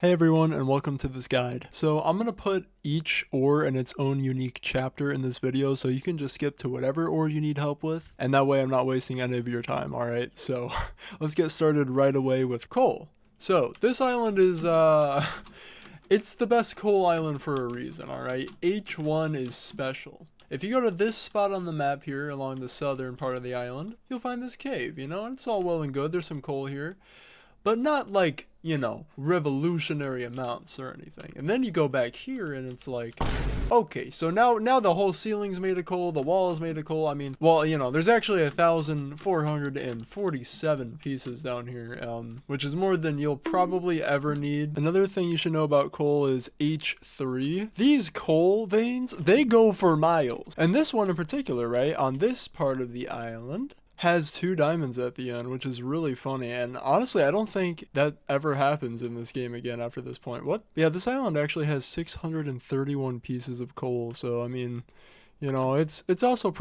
Hey everyone, and welcome to this guide. So I'm going to put each ore in its own unique chapter in this video, so you can just skip to whatever ore you need help with, and that way I'm not wasting any of your time, alright? So let's get started right away with coal. So this island is, it's the best coal island for a reason, alright? H1 is special. If you go to this spot on the map here along the southern part of the island, you'll find this cave, you know, and it's all well and good, there's some coal here. But not like, you know, revolutionary amounts or anything. And then you go back here and it's like, okay, so now the whole ceiling's made of coal, the wall is made of coal. I mean, well, you know, there's actually 1,447 pieces down here, which is more than you'll probably ever need. Another thing you should know about coal is H3. These coal veins, they go for miles. And this one in particular, right, on this part of the island, has 2 diamonds at the end, which is really funny. And honestly, I don't think that ever happens in this game again after this point. What? Yeah, this island actually has 631 pieces of coal. So, I mean, you know, it's also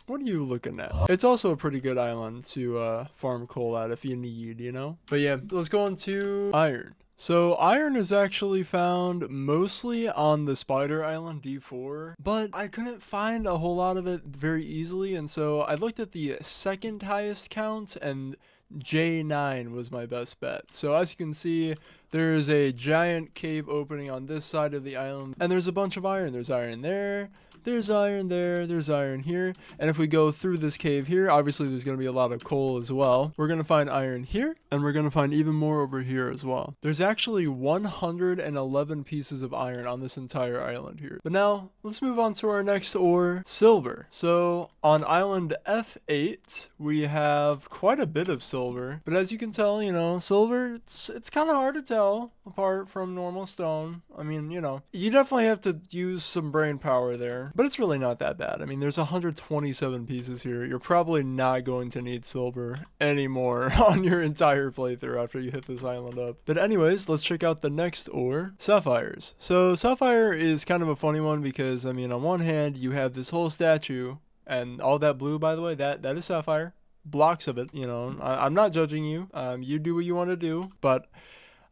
what are you looking at? It's also a pretty good island to farm coal at if you need, you know? But yeah, let's go on to iron. So iron is actually found mostly on the spider island D4, but I couldn't find a whole lot of it very easily, and so I looked at the second highest count, and J9 was my best bet. So as you can see, there's a giant cave opening on this side of the island, and there's a bunch of iron. There's iron there, there's iron there, there's iron here, and if we go through this cave here, obviously there's going to be a lot of coal as well. We're going to find iron here, and we're going to find even more over here as well. There's actually 111 pieces of iron on this entire island here. But now, let's move on to our next ore, silver. So, on island F8, we have quite a bit of silver, but as you can tell, you know, silver, it's kind of hard to tell apart from normal stone. I mean, you know, you definitely have to use some brain power there, but it's really not that bad. I mean, there's 127 pieces here. You're probably not going to need silver anymore on your entire playthrough after you hit this island up. But anyways, let's check out the next ore, sapphires. So sapphire is kind of a funny one because, I mean, on one hand, you have this whole statue, and all that blue, by the way, that is sapphire. Blocks of it, you know. I'm not judging you. You do what you want to do, but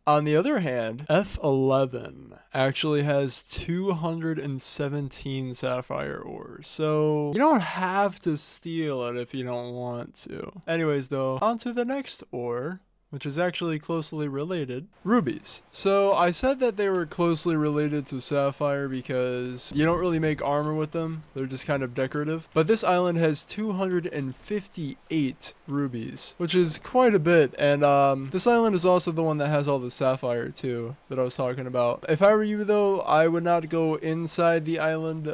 on the other hand, F11 actually has 217 sapphire ores, so you don't have to steal it if you don't want to. Anyways though, on to the next ore, which is actually closely related, rubies. So I said that they were closely related to sapphire because you don't really make armor with them. They're just kind of decorative. But this island has 258 rubies, which is quite a bit. And this island is also the one that has all the sapphire too that I was talking about. If I were you though, I would not go inside the island.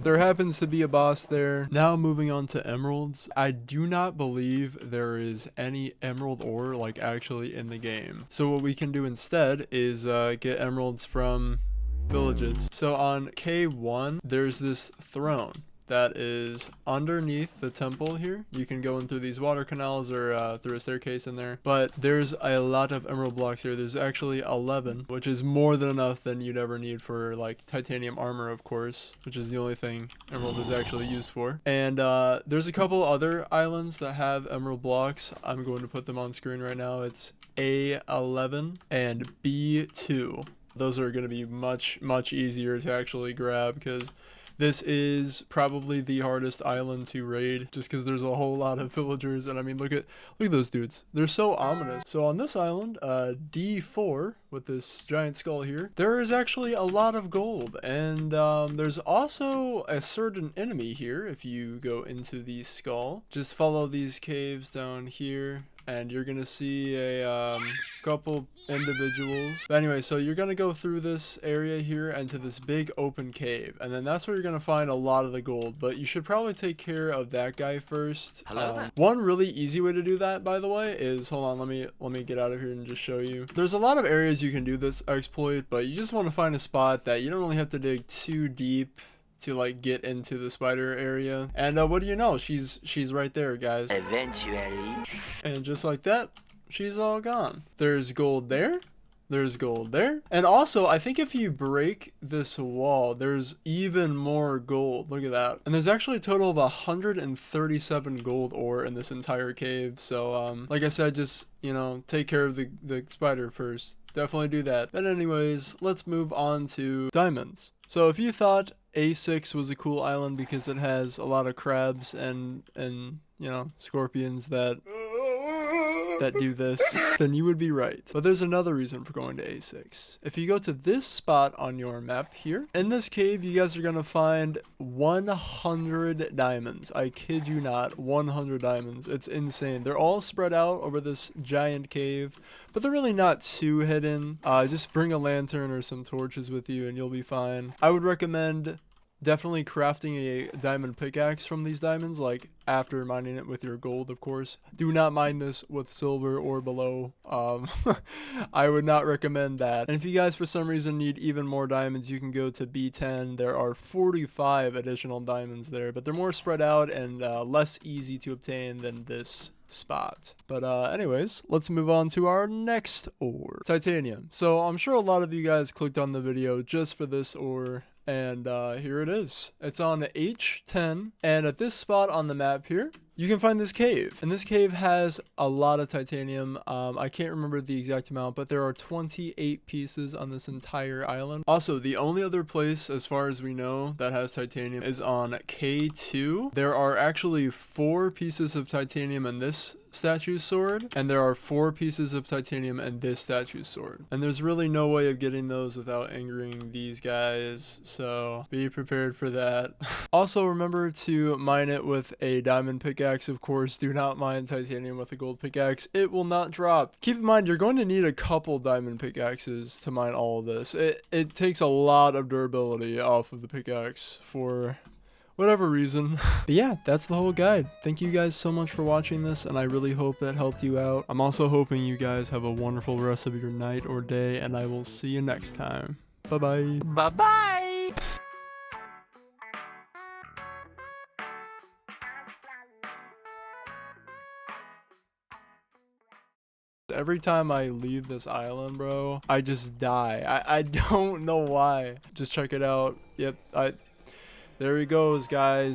There happens to be a boss there. Now moving on to emeralds. I do not believe there is any emerald ore like actually in the game. So what we can do instead is get emeralds from villages. So on K1, there's this throne that is underneath the temple here. You can go in through these water canals or through a staircase in there. But there's a lot of emerald blocks here. There's actually 11, which is more than enough than you'd ever need for like titanium armor, of course, which is the only thing emerald is actually used for. And there's a couple other islands that have emerald blocks. I'm going to put them on screen right now. It's A11 and B2. Those are going to be much easier to actually grab because this is probably the hardest island to raid just because there's a whole lot of villagers, and I mean look at those dudes. They're so ominous. So on this island, D4 with this giant skull here, there is actually a lot of gold, and there's also a certain enemy here. If you go into the skull, just follow these caves down here, and you're gonna see a couple individuals. But anyway, so you're gonna go through this area here into this big open cave, and then that's where you're gonna find a lot of the gold. But you should probably take care of that guy first. One really easy way to do that, by the way, is hold on, let me get out of here and just show you. There's a lot of areas you can do this exploit, but you just want to find a spot that you don't really have to dig too deep to like get into the spider area. And what do you know, she's right there, guys. Eventually. And just like that, she's all gone. There's gold there, There's gold there. And also, I think if you break this wall, there's even more gold. Look at that. And there's actually a total of 137 gold ore in this entire cave. So, like I said, just, you know, take care of the spider first. Definitely do that. But anyways, let's move on to diamonds. So if you thought A6 was a cool island because it has a lot of crabs and you know, scorpions that do this, then you would be right. But there's another reason for going to A6. If you go to this spot on your map here, in this cave, you guys are gonna find 100 diamonds. I kid you not, 100 diamonds. It's insane. They're all spread out over this giant cave, but they're really not too hidden. Just bring a lantern or some torches with you and you'll be fine. I would recommend definitely crafting a diamond pickaxe from these diamonds, like after mining it with your gold, of course. Do not mine this with silver or below. I would not recommend that. And if you guys for some reason need even more diamonds, you can go to B10. There are 45 additional diamonds there, but they're more spread out and less easy to obtain than this spot. But anyways, let's move on to our next ore, titanium. So I'm sure a lot of you guys clicked on the video just for this ore. And here it is. It's on H10, and at this spot on the map here, you can find this cave. And this cave has a lot of titanium. I can't remember the exact amount, but there are 28 pieces on this entire island. Also, the only other place, as far as we know, that has titanium is on K2. There are actually 4 pieces of titanium in this statue's sword, and there are 4 pieces of titanium in this statue's sword. And there's really no way of getting those without angering these guys, so be prepared for that. Also, remember to mine it with a diamond pickaxe, of course. Do not mine titanium with a gold pickaxe. It will not drop. Keep in mind, you're going to need a couple diamond pickaxes to mine all of this. It takes a lot of durability off of the pickaxe for whatever reason. But yeah, that's the whole guide. Thank you guys so much for watching this, and I really hope that helped you out. I'm also hoping you guys have a wonderful rest of your night or day, and I will see you next time. Bye-bye. Bye-bye. Every time I leave this island, bro, I just die. I don't know why. Just check it out. Yep, there he goes, guys.